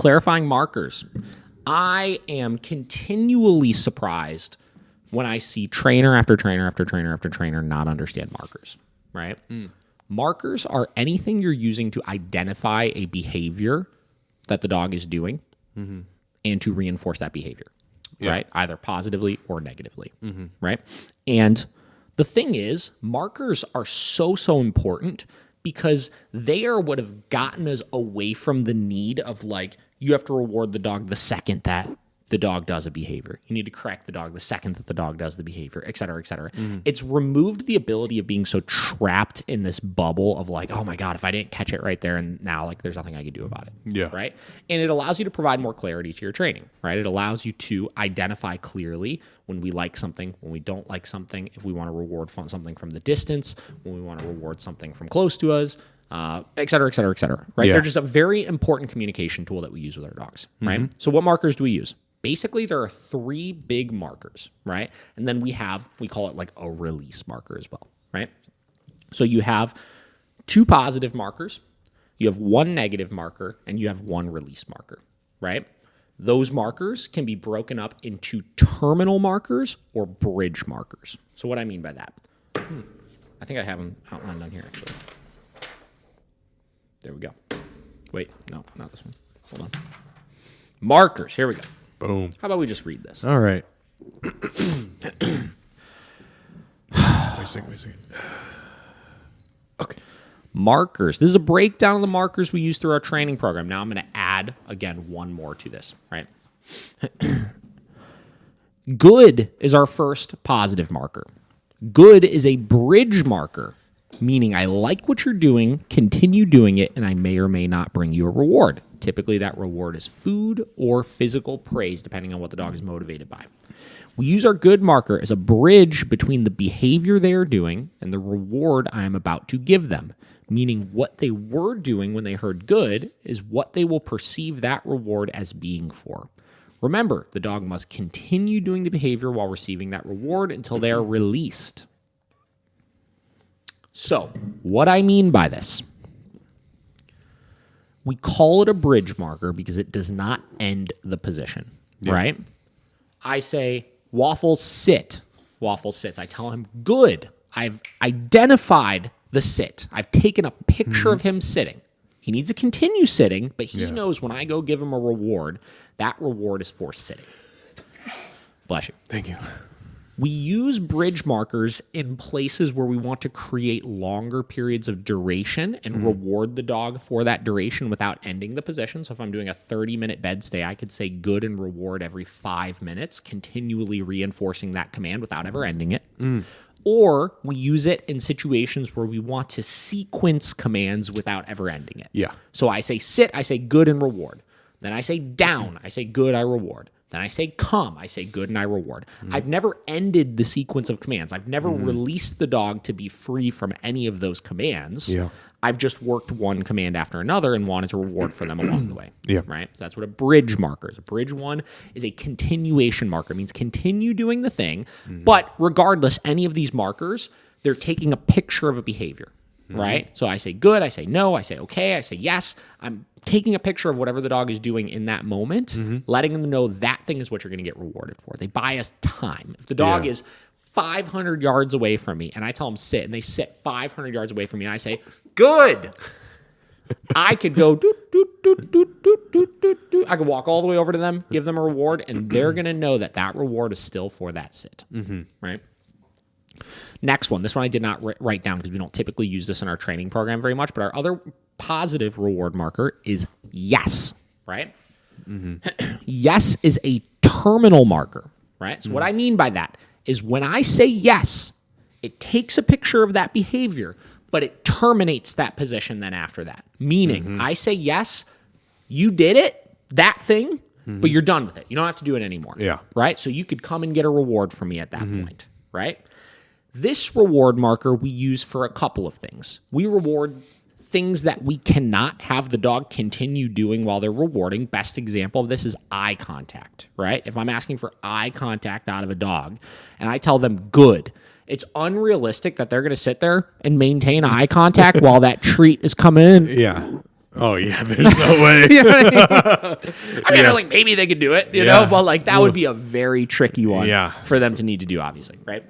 clarifying markers. I am continually surprised when I see trainer after trainer after trainer after trainer not understand markers, right? Markers are anything you're using to identify a behavior that the dog is doing and to reinforce that behavior, right? Either positively or negatively, right? And the thing is, markers are so important because they are what have gotten us away from the need of like, you have to reward the dog the second that the dog does a behavior. You need to correct the dog the second that the dog does the behavior, et cetera, et cetera. It's removed the ability of being so trapped in this bubble of like, oh my God, if I didn't catch it right there and now, like, there's nothing I can do about it. Yeah. Right? And it allows you to provide more clarity to your training, right? It allows you to identify clearly when we like something, when we don't like something, if we want to reward something from the distance, when we want to reward something from close to us, et cetera, et cetera, et cetera, right? Yeah. They're just a very important communication tool that we use with our dogs, right? So what markers do we use? Basically, there are 3 big markers, right? And then we call it like a release marker as well, right? So you have 2 positive markers, you have 1 negative marker, and you have 1 release marker, right? Those markers can be broken up into terminal markers or bridge markers. So what I mean by that, I think I have them outlined on here, actually. There we go. Wait, no, not this one. Hold on. Markers, here we go. Boom. How about we just read this? All right. Wait a second. Okay. Markers. This is a breakdown of the markers we use through our training program. Now I'm going to add, again, 1 more to this, right? Good is our first positive marker. Good is a bridge marker, meaning I like what you're doing, continue doing it, and I may or may not bring you a reward. Typically, that reward is food or physical praise, depending on what the dog is motivated by. We use our good marker as a bridge between the behavior they are doing and the reward I am about to give them, meaning what they were doing when they heard good is what they will perceive that reward as being for. Remember, the dog must continue doing the behavior while receiving that reward until they are released. So, what I mean by this, we call it a bridge marker because it does not end the position, right? I say, Waffles, sit. Waffles sits. I tell him, good. I've identified the sit. I've taken a picture of him sitting. He needs to continue sitting, but he knows when I go give him a reward, that reward is for sitting. Bless you. Thank you. We use bridge markers in places where we want to create longer periods of duration and reward the dog for that duration without ending the position. So if I'm doing a 30-minute bed stay, I could say good and reward every 5 minutes, continually reinforcing that command without ever ending it. Or we use it in situations where we want to sequence commands without ever ending it. Yeah. So I say sit, I say good and reward. Then I say down, I say good, I reward. Then I say come, I say good, and I reward. I've never ended the sequence of commands. I've never released the dog to be free from any of those commands. Yeah. I've just worked one command after another and wanted to reward for them along the way. Yeah. Right? So that's what a bridge marker is. A bridge one is a continuation marker. It means continue doing the thing, but regardless, any of these markers, they're taking a picture of a behavior. Right? So I say good, I say no, I say okay, I say yes. I'm taking a picture of whatever the dog is doing in that moment, letting them know that thing is what you're going to get rewarded for. They buy us time. If the dog is 500 yards away from me and I tell them sit and they sit 500 yards away from me and I say, good. I could go doot, doot, doot, doot, doot, doot, doot, doot. I could walk all the way over to them, give them a reward, and they're going to know that that reward is still for that sit. Right? Next one. This one I did not write down because we don't typically use this in our training program very much, but our other positive reward marker is yes, right? Yes is a terminal marker, right? So what I mean by that is when I say yes, it takes a picture of that behavior, but it terminates that position then after that. Meaning, I say yes, you did it, that thing, but you're done with it. You don't have to do it anymore. Yeah. Right? So you could come and get a reward from me at that point, right? This reward marker we use for a couple of things. We reward things that we cannot have the dog continue doing while they're rewarding. Best example of this is eye contact, right? If I'm asking for eye contact out of a dog and I tell them good, it's unrealistic that they're going to sit there and maintain eye contact while that treat is coming in. Yeah. Oh, yeah. There's no way. You know what I mean? I mean, like maybe they could do it, you know, but like that would be a very tricky one for them to need to do, obviously, right?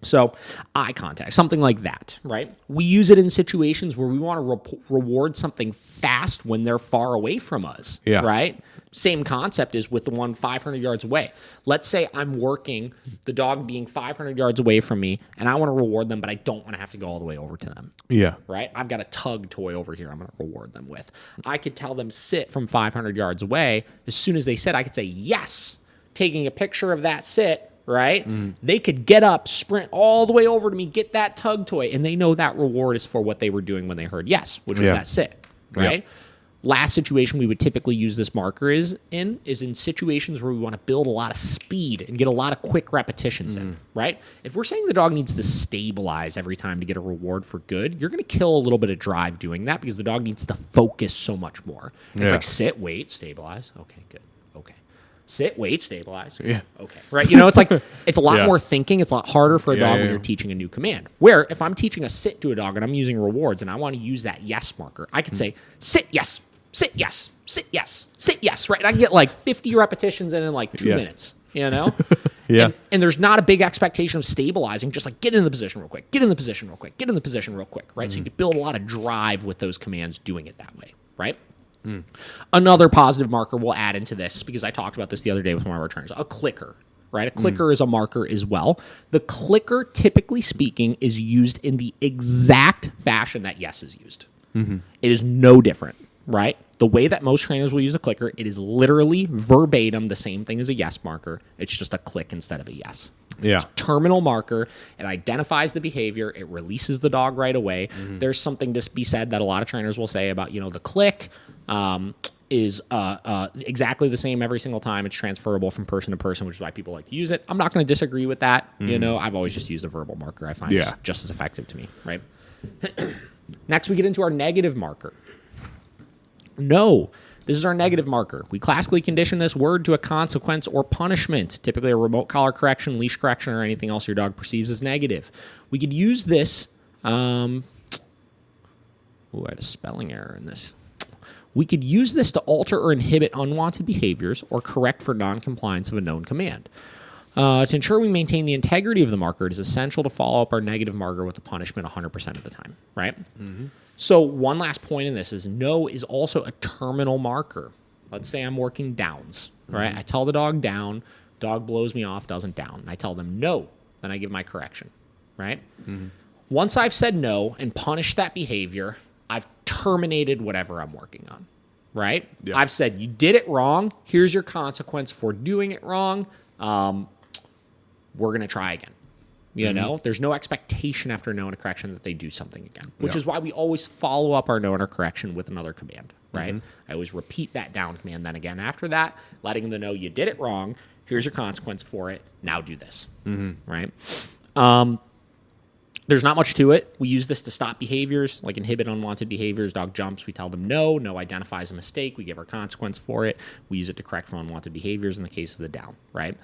So eye contact, something like that, right? We use it in situations where we want to reward something fast when they're far away from us, right? Same concept is with the one 500 yards away. Let's say I'm working, the dog being 500 yards away from me, and I want to reward them, but I don't want to have to go all the way over to them. Yeah. Right? I've got a tug toy over here I'm going to reward them with. I could tell them sit from 500 yards away. As soon as they sit, I could say yes, taking a picture of that sit, right? They could get up, sprint all the way over to me, get that tug toy, and they know that reward is for what they were doing when they heard yes, which was that sit, right? Last situation we would typically use this marker is in situations where we want to build a lot of speed and get a lot of quick repetitions in, right? If we're saying the dog needs to stabilize every time to get a reward for good, you're going to kill a little bit of drive doing that because the dog needs to focus so much more. It's like sit, wait, stabilize. Okay, good. Okay. Sit, wait, stabilize. Yeah. Okay. Right. You know, it's like, it's a lot more thinking. It's a lot harder for a dog when you're teaching a new command. Where if I'm teaching a sit to a dog and I'm using rewards and I want to use that yes marker, I could say sit, yes, sit, yes, sit, yes, sit, yes. Right. And I can get like 50 repetitions in like 2 minutes, you know? And there's not a big expectation of stabilizing, just like get in the position real quick, get in the position real quick, get in the position real quick. Right. So you could build a lot of drive with those commands doing it that way. Right. Another positive marker we'll add into this, because I talked about this the other day with one of our trainers, a clicker, right? A clicker is a marker as well. The clicker, typically speaking, is used in the exact fashion that yes is used. It is no different, right? The way that most trainers will use a clicker, it is literally verbatim the same thing as a yes marker. It's just a click instead of a yes. Yeah. Terminal marker. It identifies the behavior. It releases the dog right away. There's something to be said that a lot of trainers will say about, you know, the click is exactly the same every single time. It's transferable from person to person, which is why people like to use it. I'm not going to disagree with that. You know, I've always just used a verbal marker. I find it's just as effective to me, right? Next, we get into our negative marker. No. This is our negative marker. We classically condition this word to a consequence or punishment, typically a remote collar correction, leash correction, or anything else your dog perceives as negative. We could use this. I had a spelling error in this. We could use this to alter or inhibit unwanted behaviors or correct for noncompliance of a known command. To ensure we maintain the integrity of the marker, it is essential to follow up our negative marker with a punishment 100% of the time, right? So one last point in this is no is also a terminal marker. Let's say I'm working downs, right? I tell the dog down, dog blows me off, doesn't down. And I tell them no, then I give my correction, right? Once I've said no and punished that behavior, I've terminated whatever I'm working on, right? I've said, you did it wrong. Here's your consequence for doing it wrong. We're going to try again. You know, there's no expectation after no and a correction that they do something again, which is why we always follow up our no and a correction with another command, right? I always repeat that down command then again after that, letting them know you did it wrong. Here's your consequence for it. Now do this, right? There's not much to it. We use this to stop behaviors, like inhibit unwanted behaviors. Dog jumps, we tell them no. No identifies a mistake. We give our consequence for it. We use it to correct for unwanted behaviors in the case of the down, right?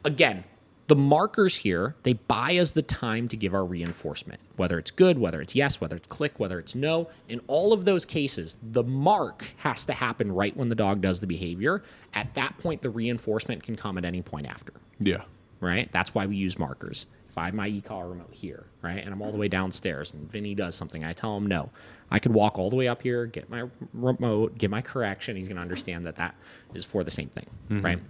Again, the markers here, they buy us the time to give our reinforcement, whether it's good, whether it's yes, whether it's click, whether it's no. In all of those cases, the mark has to happen right when the dog does the behavior. At that point, the reinforcement can come at any point after. Yeah. Right? That's why we use markers. If I have my e-collar remote here, right, and I'm all the way downstairs and Vinny does something, I tell him no. I could walk all the way up here, get my remote, get my correction. He's going to understand that that is for the same thing, right?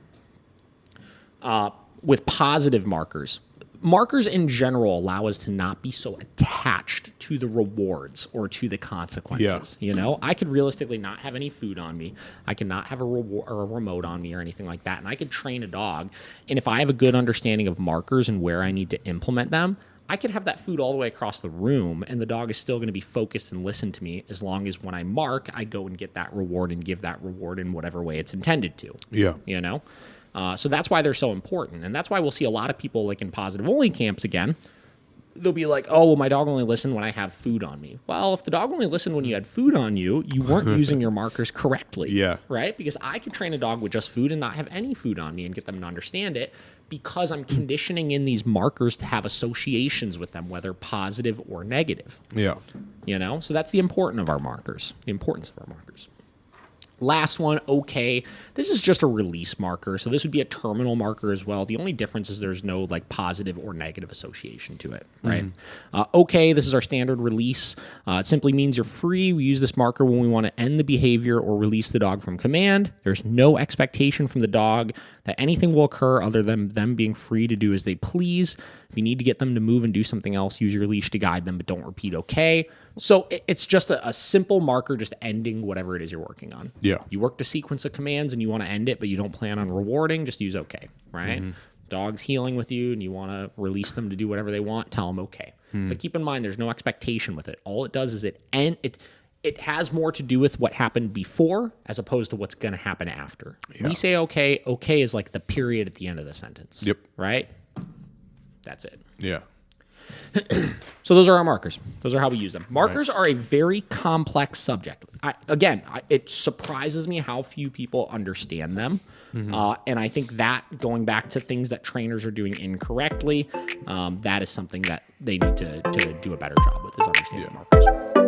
With positive markers, markers in general allow us to not be so attached to the rewards or to the consequences. You know, I could realistically not have any food on me. I could not have a reward or a remote on me or anything like that. And I could train a dog. And if I have a good understanding of markers and where I need to implement them, I could have that food all the way across the room and the dog is still going to be focused and listen to me as long as when I mark, I go and get that reward and give that reward in whatever way it's intended to. Yeah. You know? So that's why they're so important. And that's why we'll see a lot of people like in positive only camps again, they'll be like, oh, well, my dog only listened when I have food on me. Well, if the dog only listened when you had food on you, you weren't using your markers correctly. Yeah. Right? Because I could train a dog with just food and not have any food on me and get them to understand it because I'm conditioning in these markers to have associations with them, whether positive or negative. Yeah. You know? So that's the importance of our markers. Last one, okay. This is just a release marker, so this would be a terminal marker as well. The only difference is there's no like positive or negative association to it, right? Okay, this is our standard release. It simply means you're free. We use this marker when we want to end the behavior or release the dog from command. There's no expectation from the dog that anything will occur other than them being free to do as they please. If you need to get them to move and do something else, use your leash to guide them, but don't repeat okay. So it's just a simple marker just ending whatever it is you're working on. Yeah. You worked a sequence of commands and you want to end it, but you don't plan on rewarding, just use okay, right? Dog's healing with you and you want to release them to do whatever they want, tell them okay. But keep in mind, there's no expectation with it. All it does is it has more to do with what happened before as opposed to what's going to happen after. Yeah. We say okay. Okay is like the period at the end of the sentence. Yep. Right? That's it. Yeah. So those are our markers. Those are how we use them. Markers are a very complex subject. It surprises me how few people understand them. And I think that, going back to things that trainers are doing incorrectly, that is something that they need to do a better job with, is understanding markers.